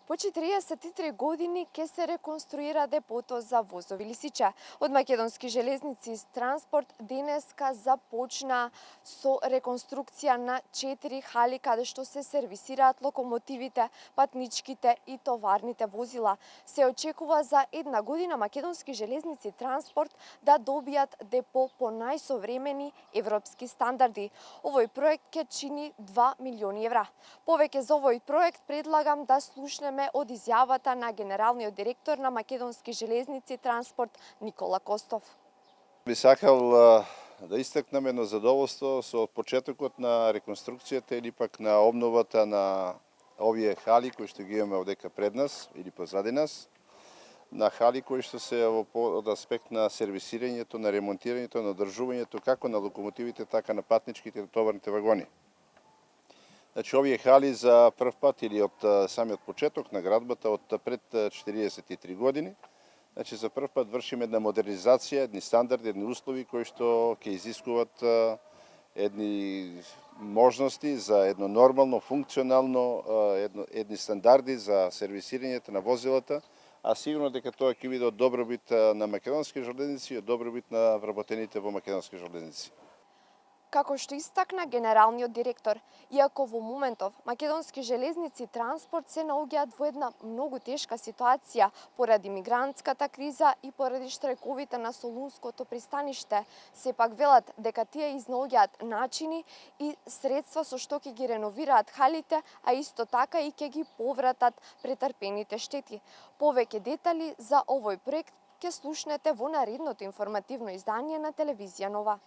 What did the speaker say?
По 43 години ќе се реконструира депото за возови лисиче. Од Македонски железници транспорт денеска започна со реконструкција на 4 хали каде што се сервисираат локомотивите, патничките и товарните возила. Се очекува за една година Македонски железници транспорт да добијат депо по најсовремени европски стандарди. Овој проект ќе чини 2 милиони евра. Повеќе за овој проект предлагам да слушнеме од изјавата на генералниот директор на Македонски железници транспорт Никола Костов. Би сакал да истакнам едно задоволство со почетокот на реконструкцијата или пак на обновата на овие хали кои што ги имаме овдека пред нас или позади нас, на хали кои што се од аспект на сервисирањето, на ремонтирањето, на одржувањето како на локомотивите, така на патничките и товарните вагони. Значи, овие хали за прв пат или од самиот почеток на градбата од пред 43 години, значи за прв пат вршиме една модернизација, едни стандарди, едни услови кои што ќе изискуваат едни можности за едно нормално, функционално, едни стандарди за сервисирањето на возилата, а сигурно дека тоа ќе биде од добробит на Македонски железници и од добробит на вработените во Македонски железници. Како што истакна генералниот директор, иако во моментов Македонски железници транспорт се наоѓаат во една многу тешка ситуација поради мигрантската криза и поради штрајковите на Солунското пристаниште, сепак велат дека тие изнаоѓаат начини и средства со што ќе ги реновираат халите, а исто така и ќе ги повратат претрпените штети. Повеќе детали за овој проект ќе слушнете во наредното информативно издание на телевизија Нова.